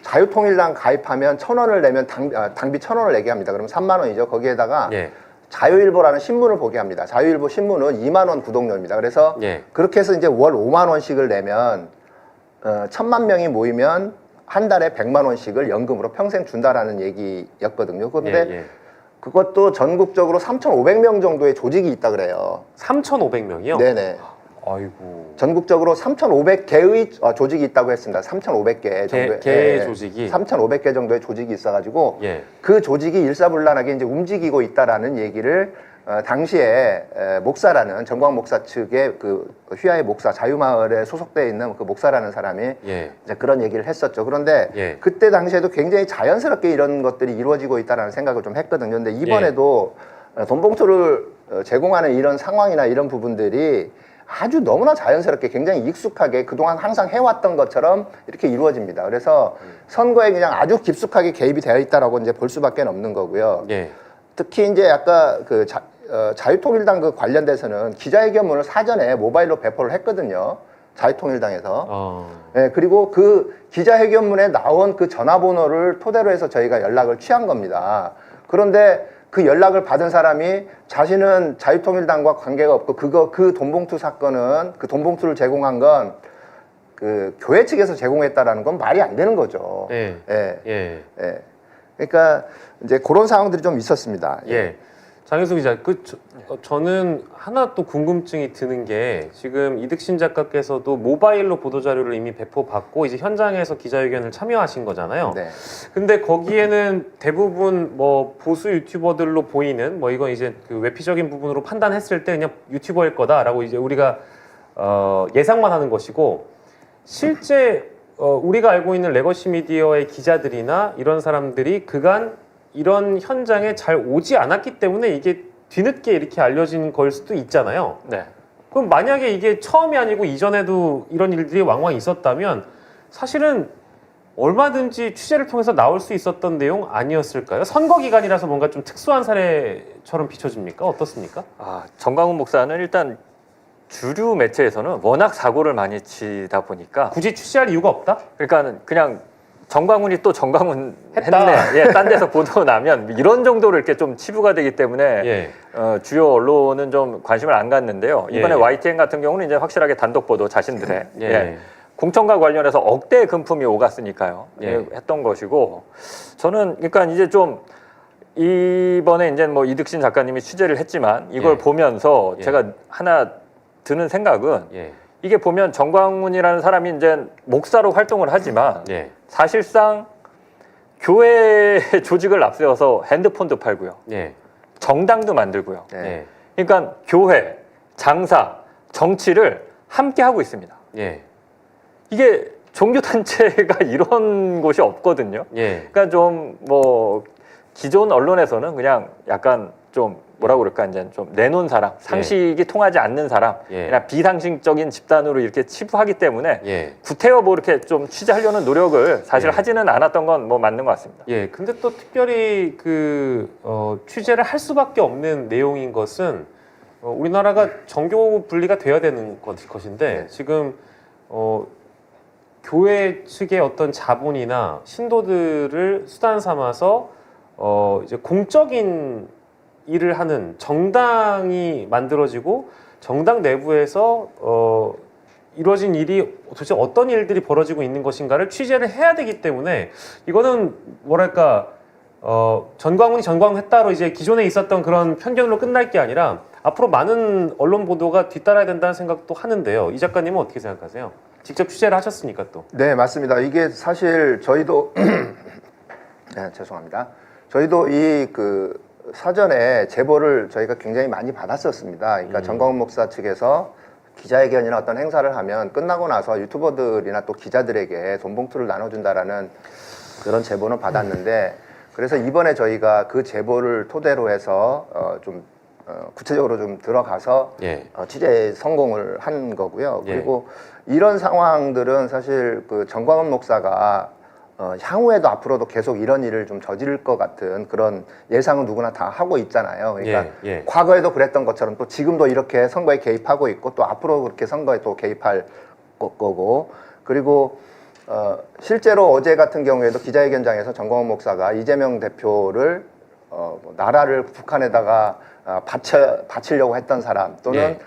자유통일당 가입하면 1,000원을 내면 당비 1,000원을 내게 합니다. 그러면 3만 원이죠. 거기에다가 자유일보라는 신문을 보게 합니다. 자유일보 신문은 2만 원 구독료입니다. 그래서 그렇게 해서 이제 월 5만 원씩을 내면 1,000만 명이 모이면 한 달에 100만 원씩을 연금으로 평생 준다라는 얘기였거든요. 그런데 그것도 전국적으로 3,500명 정도의 조직이 있다 그래요. 3,500명이요? 네네. 아이고. 전국적으로 3,500개의 조직이 있다고 했습니다. 3,500개 정도의 조직이 3,500개 정도의 조직이 있어가지고 그 조직이 일사불란하게 이제 움직이고 있다라는 얘기를 당시에 목사라는 전광훈 목사 측의 그 휘하의 목사 자유마을에 소속되어 있는 그 목사라는 사람이 이제 그런 얘기를 했었죠. 그런데 그때 당시에도 굉장히 자연스럽게 이런 것들이 이루어지고 있다라는 생각을 좀 했거든요. 근데 이번에도 돈봉투를 제공하는 이런 상황이나 이런 부분들이 아주 너무나 자연스럽게 굉장히 익숙하게 그동안 항상 해왔던 것처럼 이렇게 이루어집니다. 그래서 선거에 그냥 아주 깊숙하게 개입이 되어 있다라고 이제 볼 수밖에 없는 거고요. 특히 이제 아까 그 자유통일당 그 관련돼서는 기자회견문을 사전에 모바일로 배포를 했거든요. 자유통일당에서. 그리고 그 기자회견문에 나온 그 전화번호를 토대로 해서 저희가 연락을 취한 겁니다. 그런데 그 연락을 받은 사람이 자신은 자유통일당과 관계가 없고 그 돈봉투 사건은 그 돈봉투를 제공한 건 그 교회 측에서 제공했다라는 건 말이 안 되는 거죠. 그러니까 이제 그런 상황들이 좀 있었습니다. 장인수 기자, 저는 하나 또 궁금증이 드는 게 지금 이득신 작가께서도 모바일로 보도자료를 이미 배포받고 이제 현장에서 기자회견을 참여하신 거잖아요. 근데 거기에는 대부분 뭐 보수 유튜버들로 보이는 뭐 이건 이제 그 외피적인 부분으로 판단했을 때 그냥 유튜버일 거다라고 이제 우리가 예상만 하는 것이고 실제 우리가 알고 있는 레거시 미디어의 기자들이나 이런 사람들이 그간 이런 현장에 잘 오지 않았기 때문에 이게 뒤늦게 이렇게 알려진 걸 수도 있잖아요. 그럼 만약에 이게 처음이 아니고 이전에도 이런 일들이 왕왕 있었다면 사실은 얼마든지 취재를 통해서 나올 수 있었던 내용 아니었을까요? 선거 기간이라서 뭔가 좀 특수한 사례처럼 비춰집니까? 어떻습니까? 전광훈 목사는 일단 주류 매체에서는 워낙 사고를 많이 치다 보니까 굳이 취재할 이유가 없다? 그러니까 그냥 정광훈이 또 정광훈 했네. 딴 데서 보도 나면 이런 정도로 이렇게 좀 치부가 되기 때문에 주요 언론은 좀 관심을 안 갖는데요. 이번에 YTN 같은 경우는 이제 확실하게 단독 보도 자신들의 공천과 관련해서 억대 금품이 오갔으니까요. 했던 것이고 저는 그러니까 이제 좀 이번에 이제 뭐 이득신 작가님이 취재를 했지만 이걸 보면서 제가 하나 드는 생각은 이게 보면 정광훈이라는 사람이 이제 목사로 활동을 하지만 사실상 교회 조직을 앞세워서 핸드폰도 팔고요. 정당도 만들고요. 그러니까 교회, 장사, 정치를 함께 하고 있습니다. 예. 이게 종교 단체가 이런 곳이 없거든요. 예. 그러니까 좀 뭐 기존 언론에서는 그냥 약간 좀 뭐라고 그럴까 이제 좀 내놓은 사람, 상식이 통하지 않는 사람, 그냥 비상식적인 집단으로 이렇게 치부하기 때문에 구태여 뭐 이렇게 좀 취재하려는 노력을 사실 하지는 않았던 건 뭐 맞는 것 같습니다. 예. 근데 또 특별히 취재를 할 수밖에 없는 내용인 것은 우리나라가 정교 분리가 되어야 되는 것인데 지금 교회 측의 어떤 자본이나 신도들을 수단 삼아서 이제 공적인 일을 하는 정당이 만들어지고 정당 내부에서 이루어진 일이 도대체 어떤 일들이 벌어지고 있는 것인가를 취재를 해야 되기 때문에 이거는 뭐랄까 전광훈이 전광했다로 이제 기존에 있었던 그런 편견으로 끝날 게 아니라 앞으로 많은 언론 보도가 뒤따라야 된다는 생각도 하는데요. 이 작가님은 어떻게 생각하세요? 직접 취재를 하셨으니까 또. 네, 맞습니다. 이게 사실 저희도 네, 죄송합니다. 저희도 이 사전에 제보를 저희가 굉장히 많이 받았었습니다. 그러니까 전광훈 목사 측에서 기자회견이나 어떤 행사를 하면 끝나고 나서 유튜버들이나 또 기자들에게 돈 봉투를 나눠준다라는 그런 제보는 받았는데 그래서 이번에 저희가 그 제보를 토대로 해서 구체적으로 좀 들어가서 취재 성공을 한 거고요. 그리고 이런 상황들은 사실 전광훈 목사가 향후에도 앞으로도 계속 이런 일을 좀 저지를 것 같은 그런 예상은 누구나 다 하고 있잖아요. 그러니까 과거에도 그랬던 것처럼 또 지금도 이렇게 선거에 개입하고 있고 또 앞으로 그렇게 선거에 또 개입할 거고 그리고 실제로 어제 같은 경우에도 기자회견장에서 전광훈 목사가 이재명 대표를 나라를 북한에다가 바치려고 했던 사람 또는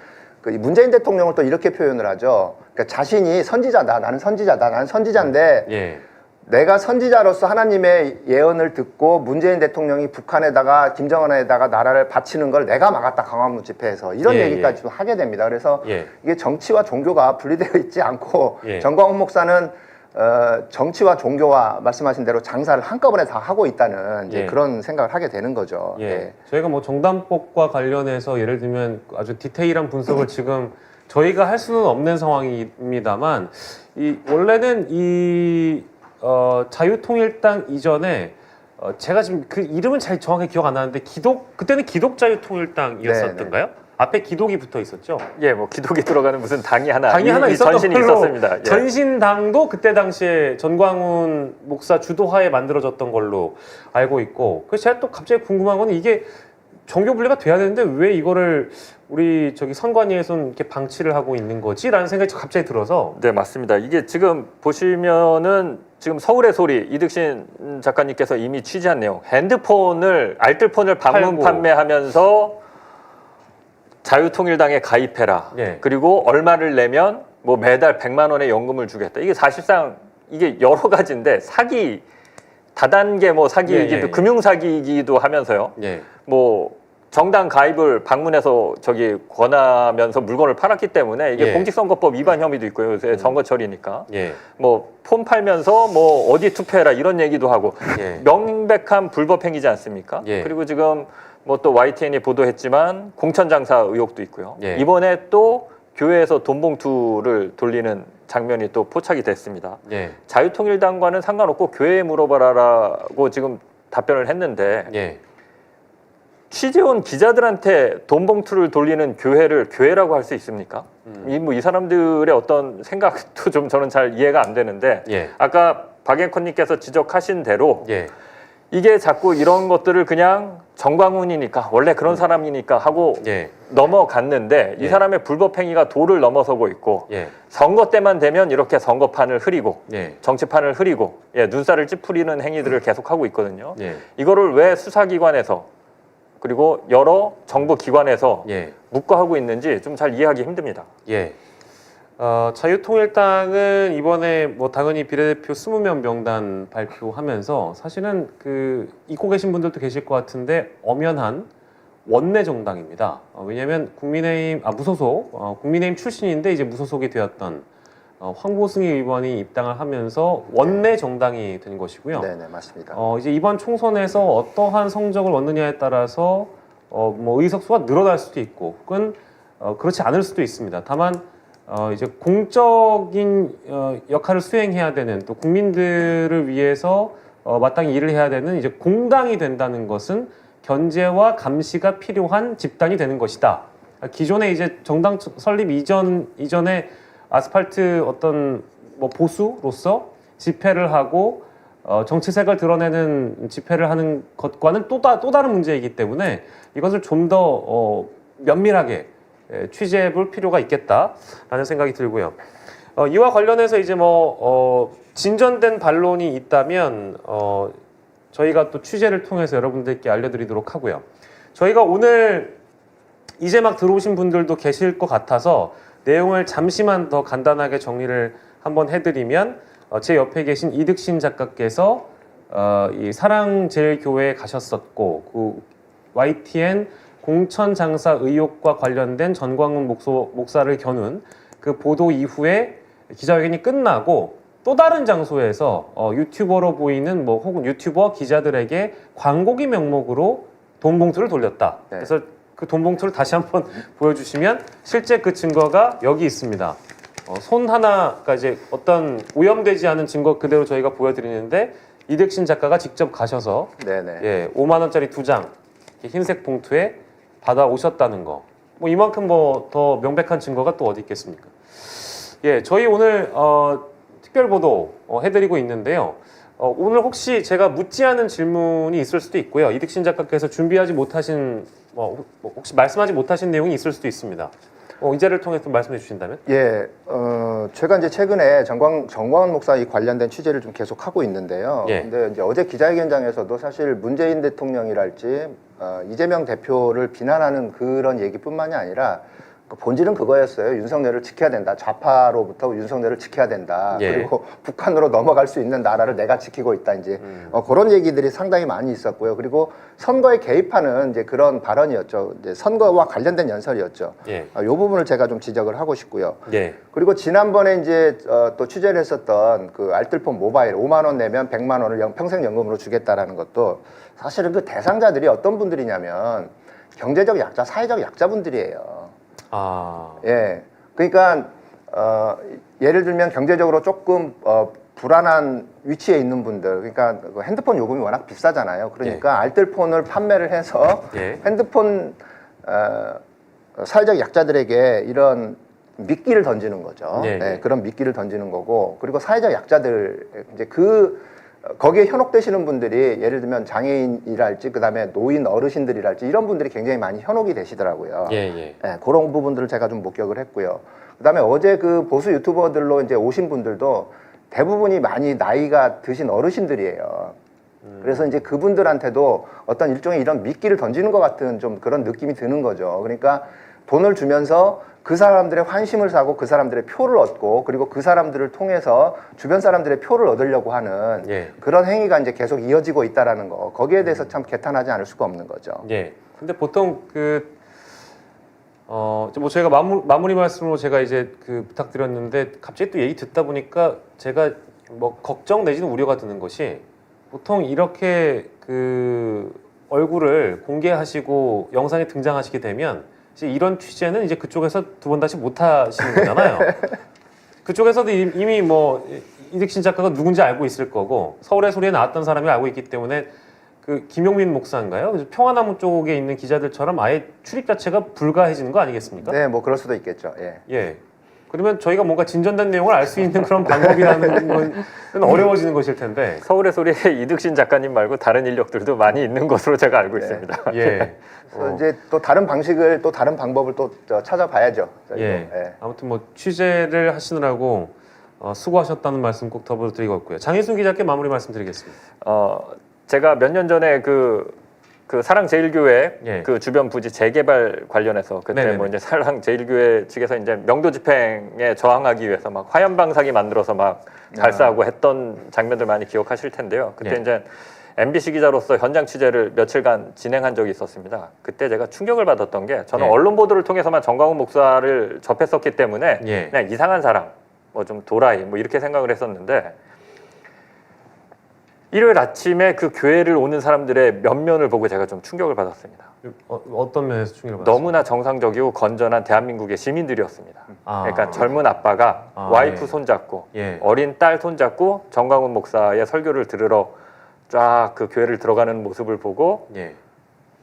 문재인 대통령을 또 이렇게 표현을 하죠. 그러니까 자신이 선지자다. 나는 선지자다. 나는 선지자인데 내가 선지자로서 하나님의 예언을 듣고 문재인 대통령이 북한에다가 김정은에다가 나라를 바치는 걸 내가 막았다. 광화문 집회에서 이런 얘기까지도 하게 됩니다. 그래서 이게 정치와 종교가 분리되어 있지 않고 전광훈 목사는 정치와 종교와 말씀하신 대로 장사를 한꺼번에 다 하고 있다는 이제 그런 생각을 하게 되는 거죠. 저희가 뭐 정당법과 관련해서 예를 들면 아주 디테일한 분석을 지금 저희가 할 수는 없는 상황입니다만 원래는 자유통일당 이전에 제가 지금 그 이름은 잘 정확히 기억 안 나는데 그때는 기독자유통일당이었었던가요? 앞에 기독이 붙어 있었죠. 뭐 기독이 들어가는 무슨 당이 하나 있었던 전신이 걸로 있었습니다. 전신당도 그때 당시에 전광훈 목사 주도하에 만들어졌던 걸로 알고 있고 그래서 제가 또 갑자기 궁금한 건 이게 종교 분리가 돼야 되는데 왜 이거를 우리 선관위에서는 이렇게 방치를 하고 있는 거지라는 생각이 갑자기 들어서. 네, 맞습니다. 이게 지금 보시면은 지금 서울의 소리 이득신 작가님께서 이미 취재한 내용 알뜰폰을 방문 판매하면서 자유통일당에 가입해라. 그리고 얼마를 내면 뭐 매달 100만 원의 연금을 주겠다. 이게 사실상 이게 여러 가지인데 사기 다단계 뭐 사기이기도 금융 사기이기도 하면서요. 뭐 정당 가입을 방문해서 권하면서 물건을 팔았기 때문에 이게 공직선거법 위반 혐의도 있고요. 요새 선거철이니까. 뭐 폰 팔면서 뭐 어디 투표해라 이런 얘기도 하고 명백한 불법 행위지 않습니까? 그리고 지금 뭐 또 YTN이 보도했지만 공천장사 의혹도 있고요. 이번에 또 교회에서 돈 봉투를 돌리는 장면이 또 포착이 됐습니다. 자유통일당과는 상관없고 교회에 물어봐라라고 지금 답변을 했는데 취재원 기자들한테 돈 봉투를 돌리는 교회를 교회라고 할 수 있습니까? 이 사람들의 어떤 생각도 좀 저는 잘 이해가 안 되는데 아까 박앵커님께서 지적하신 대로 이게 자꾸 이런 것들을 그냥 전광훈이니까 원래 그런 사람이니까 하고 넘어갔는데 이 사람의 불법 행위가 도를 넘어서고 있고 선거 때만 되면 이렇게 선거판을 흐리고 정치판을 흐리고 눈살을 찌푸리는 행위들을 계속하고 있거든요. 이거를 왜 수사기관에서 그리고 여러 정부 기관에서 묵과하고 있는지 좀 잘 이해하기 힘듭니다. 자유통일당은 이번에 뭐 당연히 비례대표 20명 명단 발표하면서 사실은 잊고 계신 분들도 계실 것 같은데 엄연한 원내 정당입니다. 왜냐하면 국민의힘 출신인데 이제 무소속이 되었던 황보승희 의원이 입당을 하면서 원내 정당이 된 것이고요. 네, 맞습니다. 이제 이번 총선에서 어떠한 성적을 얻느냐에 따라서 뭐 의석수가 늘어날 수도 있고 혹은 그렇지 않을 수도 있습니다. 다만 이제 공적인 역할을 수행해야 되는 또 국민들을 위해서 마땅히 일을 해야 되는 이제 공당이 된다는 것은 견제와 감시가 필요한 집단이 되는 것이다. 기존에 이제 정당 설립 이전에 아스팔트 어떤 뭐 보수로서 집회를 하고 정치색을 드러내는 집회를 하는 것과는 또 다른 문제이기 때문에 이것을 좀 더 면밀하게 취재해 볼 필요가 있겠다라는 생각이 들고요. 이와 관련해서 이제 진전된 반론이 있다면 저희가 또 취재를 통해서 여러분들께 알려드리도록 하고요. 저희가 오늘 이제 막 들어오신 분들도 계실 것 같아서 내용을 잠시만 더 간단하게 정리를 한번 해드리면 제 옆에 계신 이득신 작가께서 이 사랑제일교회에 가셨었고 그 YTN 공천장사 의혹과 관련된 전광훈 목사를 겨눈 그 보도 이후에 기자회견이 끝나고 또 다른 장소에서 유튜버로 보이는 혹은 유튜버 기자들에게 광고기 명목으로 돈 봉투를 돌렸다. 네. 그래서 그 돈 봉투를 다시 한번 보여주시면 실제 그 증거가 여기 있습니다. 손 하나가 이제 어떤 오염되지 않은 증거 그대로 저희가 보여드리는데 이득신 작가가 직접 가셔서 네네. 5만 원짜리 2장 흰색 봉투에 받아 오셨다는 거. 이만큼 더 명백한 증거가 또 어디 있겠습니까? 저희 오늘 특별 보도 해드리고 있는데요. 오늘 혹시 제가 묻지 않은 질문이 있을 수도 있고요. 이득신 작가께서 준비하지 못하신 혹시 말씀하지 못하신 내용이 있을 수도 있습니다. 이 자리를 통해서 말씀해 주신다면? 제가 이제 최근에 정광훈 목사 이 관련된 취재를 좀 계속 하고 있는데요. 근데 이제 어제 기자회견장에서도 사실 문재인 대통령이랄지 이재명 대표를 비난하는 그런 얘기뿐만이 아니라 본질은 그거였어요. 윤석열을 지켜야 된다. 좌파로부터 윤석열을 지켜야 된다. 그리고 북한으로 넘어갈 수 있는 나라를 내가 지키고 있다. 이제 그런 얘기들이 상당히 많이 있었고요. 그리고 선거에 개입하는 이제 그런 발언이었죠. 이제 선거와 관련된 연설이었죠. 이 부분을 제가 좀 지적을 하고 싶고요. 그리고 지난번에 이제 또 취재를 했었던 그 알뜰폰 모바일 5만 원 내면 100만 원을 평생연금으로 주겠다라는 것도 사실은 그 대상자들이 어떤 분들이냐면 경제적 약자, 사회적 약자분들이에요. 그러니까 예를 들면 경제적으로 조금 불안한 위치에 있는 분들, 그러니까 핸드폰 요금이 워낙 비싸잖아요. 그러니까 알뜰폰을 판매를 해서 핸드폰 사회적 약자들에게 이런 미끼를 던지는 거죠. 그런 미끼를 던지는 거고, 그리고 사회적 약자들 이제 거기에 현혹되시는 분들이 예를 들면 장애인이랄지 그다음에 노인 어르신들이랄지 이런 분들이 굉장히 많이 현혹이 되시더라고요. 그런 부분들을 제가 좀 목격을 했고요. 그다음에 어제 그 보수 유튜버들로 이제 오신 분들도 대부분이 많이 나이가 드신 어르신들이에요. 그래서 이제 그분들한테도 어떤 일종의 이런 미끼를 던지는 것 같은 좀 그런 느낌이 드는 거죠. 그러니까 돈을 주면서 그 사람들의 환심을 사고 그 사람들의 표를 얻고 그리고 그 사람들을 통해서 주변 사람들의 표를 얻으려고 하는 그런 행위가 이제 계속 이어지고 있다라는 거. 거기에 대해서 참 개탄하지 않을 수가 없는 거죠. 근데 보통 저희가 마무리 말씀으로 제가 이제 부탁드렸는데 갑자기 또 얘기 듣다 보니까 제가 걱정 내지는 우려가 드는 것이 보통 이렇게 얼굴을 공개하시고 영상에 등장하시게 되면 이런 취재는 이제 그쪽에서 두 번 다시 못 하시는 거잖아요. 그쪽에서도 이미 이득신 작가가 누군지 알고 있을 거고 서울의 소리에 나왔던 사람이 알고 있기 때문에 김용민 목사인가요? 그래서 평화나무 쪽에 있는 기자들처럼 아예 출입 자체가 불가해지는 거 아니겠습니까? 네, 그럴 수도 있겠죠. 그러면 저희가 뭔가 진전된 내용을 알 수 있는 그런 방법이라는 건 어려워지는 것일 텐데. 서울의 소리에 이득신 작가님 말고 다른 인력들도 많이 있는 것으로 제가 알고 있습니다. 그래서 이제 또 다른 방식을 또 다른 방법을 또 찾아봐야죠. 아무튼 취재를 하시느라고 수고하셨다는 말씀 꼭 더불어드리고 있고요. 장희순 기자께 마무리 말씀드리겠습니다. 제가 몇 년 전에 그 사랑제일교회 그 주변 부지 재개발 관련해서 그때 이제 사랑제일교회 측에서 이제 명도 집행에 저항하기 위해서 막 화염방사기 만들어서 막 발사하고 했던 장면들 많이 기억하실 텐데요. 그때 이제 MBC 기자로서 현장 취재를 며칠간 진행한 적이 있었습니다. 그때 제가 충격을 받았던 게 저는 언론 보도를 통해서만 정광훈 목사를 접했었기 때문에 그냥 이상한 사람, 좀 도라이 이렇게 생각을 했었는데 일요일 아침에 그 교회를 오는 사람들의 면면을 보고 제가 좀 충격을 받았습니다. 어떤 면에서 충격을 받았어요? 너무나 정상적이고 건전한 대한민국의 시민들이었습니다. 그러니까 젊은 아빠가 와이프 예. 손잡고 예. 어린 딸 손잡고 정광훈 목사의 설교를 들으러 쫙 그 교회를 들어가는 모습을 보고 예.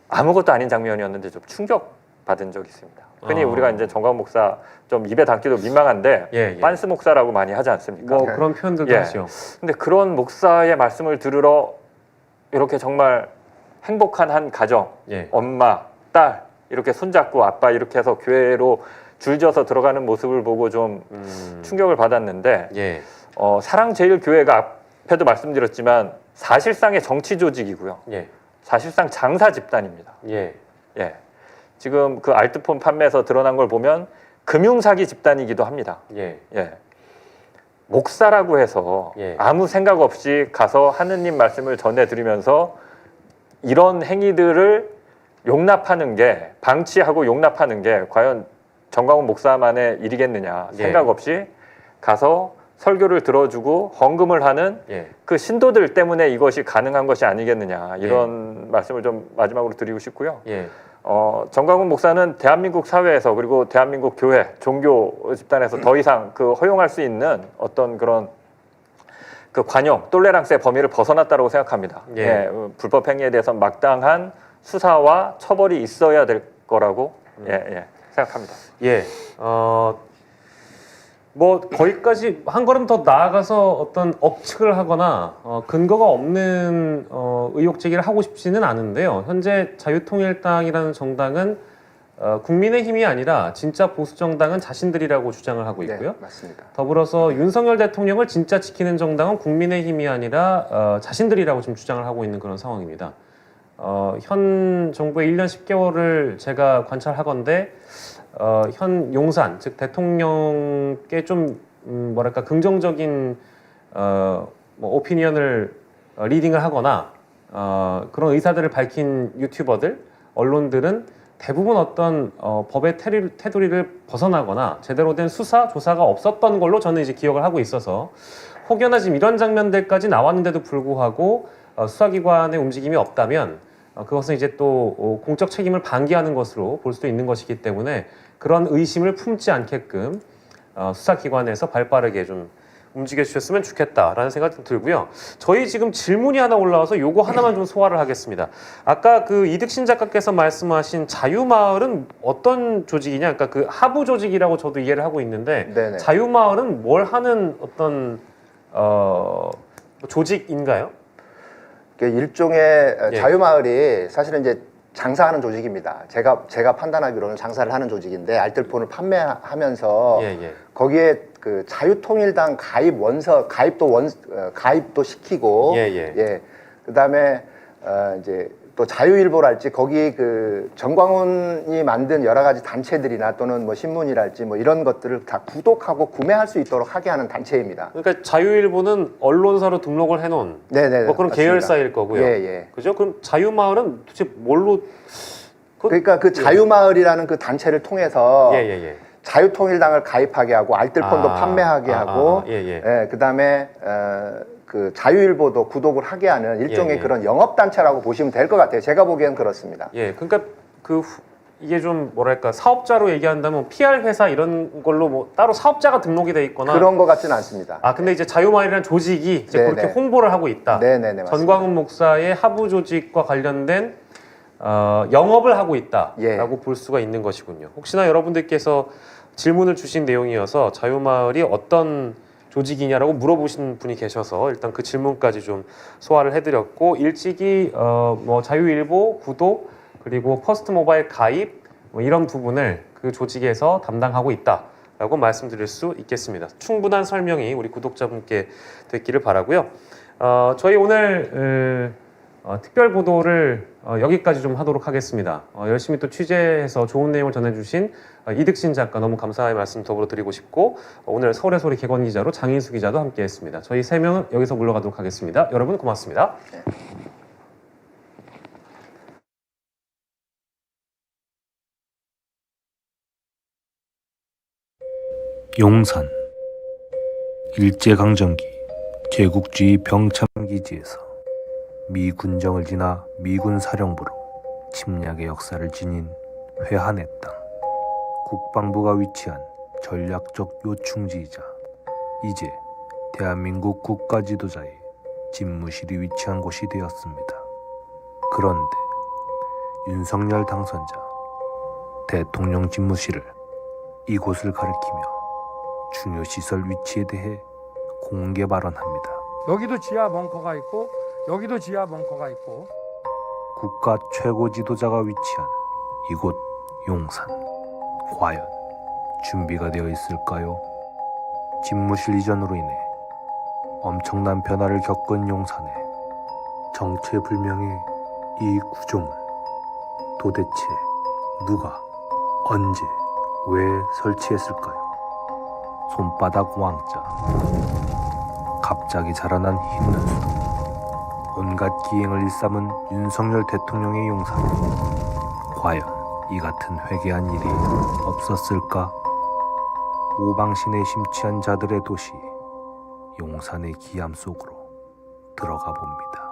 아무것도 아닌 장면이었는데 좀 충격 받은 적이 있습니다. 흔히 우리가 이제 정광훈 목사 좀 입에 담기도 민망한데 예, 예. 빤스 목사라고 많이 하지 않습니까? 뭐 그런 표현들도 예. 하죠. 근데 그런 목사의 말씀을 들으러 이렇게 정말 행복한 한 가정, 예. 엄마, 딸 이렇게 손잡고 아빠 이렇게 해서 교회로 줄져서 들어가는 모습을 보고 좀 충격을 받았는데 예. 사랑제일교회가 앞에도 말씀드렸지만 사실상의 정치 조직이고요. 예. 사실상 장사 집단입니다. 예. 예. 지금 그 알트폰 판매에서 드러난 걸 보면 금융사기 집단이기도 합니다. 예. 예. 목사라고 해서 예. 아무 생각 없이 가서 하느님 말씀을 전해드리면서 이런 행위들을 용납하는 게 방치하고 용납하는 게 과연 정광훈 목사만의 일이겠느냐 예. 생각 없이 가서 설교를 들어주고 헌금을 하는 예. 그 신도들 때문에 이것이 가능한 것이 아니겠느냐 이런 말씀을 좀 마지막으로 드리고 싶고요. 예. 정광훈 목사는 대한민국 사회에서 그리고 대한민국 교회, 종교 집단에서 더 이상 그 허용할 수 있는 어떤 그런 그 관용, 똘레랑스의 범위를 벗어났다고 생각합니다. 예. 예, 불법 행위에 대해서 마땅한 수사와 처벌이 있어야 될 거라고 생각합니다. 예. 뭐 거기까지 한 걸음 더 나아가서 어떤 억측을 하거나 근거가 없는 의혹 제기를 하고 싶지는 않은데요. 현재 자유통일당이라는 정당은 국민의힘이 아니라 진짜 보수 정당은 자신들이라고 주장을 하고 있고요. 네, 맞습니다. 더불어서 윤석열 대통령을 진짜 지키는 정당은 국민의힘이 아니라 자신들이라고 지금 주장을 하고 있는 그런 상황입니다. 현 정부의 1년 10개월을 제가 관찰하건대 현 용산, 즉 대통령께 좀 뭐랄까 긍정적인 뭐 오피니언을 리딩을 하거나 그런 의사들을 밝힌 유튜버들, 언론들은 대부분 어떤 법의 테두리를 벗어나거나 제대로 된 수사, 조사가 없었던 걸로 저는 이제 기억을 하고 있어서 혹여나 지금 이런 장면들까지 나왔는데도 불구하고 수사기관의 움직임이 없다면 그것은 이제 또 공적 책임을 방기하는 것으로 볼 수도 있는 것이기 때문에 그런 의심을 품지 않게끔 수사기관에서 발빠르게 좀 움직여 주셨으면 좋겠다라는 생각이 좀 들고요. 저희 지금 질문이 하나 올라와서 요거 하나만 좀 소화를 하겠습니다. 아까 그 이득신 작가께서 말씀하신 자유마을은 어떤 조직이냐? 그러니까 그 하부 조직이라고 저도 이해를 하고 있는데 네네. 자유마을은 뭘 하는 어떤 조직인가요? 일종의 예. 자유마을이 사실은 이제 장사하는 조직입니다. 제가 판단하기로는 장사를 하는 조직인데 알뜰폰을 판매하면서 예. 거기에 그 자유통일당 가입도 시키고 예. 그다음에 이제 또 자유일보랄지 거기 그 정광훈이 만든 여러 가지 단체들이나 또는 뭐 신문이랄지 뭐 이런 것들을 다 구독하고 구매할 수 있도록 하게 하는 단체입니다. 그러니까 자유일보는 언론사로 등록을 해놓은 네네. 뭐 그런 맞습니다. 계열사일 거고요. 예. 그죠? 그럼 자유마을은 도대체 뭘로? 그러니까 그 자유마을이라는 그 단체를 통해서 예. 자유통일당을 가입하게 하고 알뜰폰도 판매하게 하고 그다음에 그 자유일보도 구독을 하게 하는 일종의 그런 영업단체라고 보시면 될 것 같아요. 제가 보기엔 그렇습니다. 예, 그러니까 이게 좀 뭐랄까 사업자로 얘기한다면 PR 회사 이런 걸로 뭐 따로 사업자가 등록이 돼 있거나 그런 것 같지는 않습니다. 근데 이제 자유마을이라는 조직이 이제 네네. 그렇게 홍보를 하고 있다. 네네네. 전광훈 목사의 하부 조직과 관련된 영업을 하고 있다라고 예. 볼 수가 있는 것이군요. 혹시나 여러분들께서 질문을 주신 내용이어서 자유마을이 어떤 조직이냐라고 물어보신 분이 계셔서 일단 그 질문까지 좀 소화를 해드렸고 일찍이 뭐 자유일보 구독 그리고 퍼스트모바일 가입 뭐 이런 부분을 그 조직에서 담당하고 있다라고 말씀드릴 수 있겠습니다. 충분한 설명이 우리 구독자분께 됐기를 바라고요. 저희 오늘 특별 보도를 여기까지 좀 하도록 하겠습니다. 열심히 또 취재해서 좋은 내용을 전해주신 이득신 작가 너무 감사의 말씀 더불어 드리고 싶고 오늘 서울의 소리 개건 기자로 장인수 기자도 함께했습니다. 저희 3명은 여기서 물러가도록 하겠습니다. 여러분 고맙습니다. 용산 일제강점기 제국주의 병참기지에서 미 군정을 지나 미군 사령부로 침략의 역사를 지닌 회한의 땅. 국방부가 위치한 전략적 요충지이자 이제 대한민국 국가지도자의 집무실이 위치한 곳이 되었습니다. 그런데 윤석열 당선자 대통령 집무실을 이곳을 가리키며 중요시설 위치에 대해 공개 발언합니다. 여기도 지하 벙커가 있고 여기도 지하 벙커가 있고 국가 최고 지도자가 위치한 이곳 용산. 과연 준비가 되어 있을까요? 집무실 이전으로 인해 엄청난 변화를 겪은 용산에 정체불명의 이 구조물. 도대체 누가 언제 왜 설치했을까요? 손바닥 왕자. 갑자기 자라난 흰 눈수도. 온갖 기행을 일삼은 윤석열 대통령의 용산에 과연 이 같은 회개한 일이 없었을까? 오방신에 심취한 자들의 도시 용산의 기암 속으로 들어가 봅니다.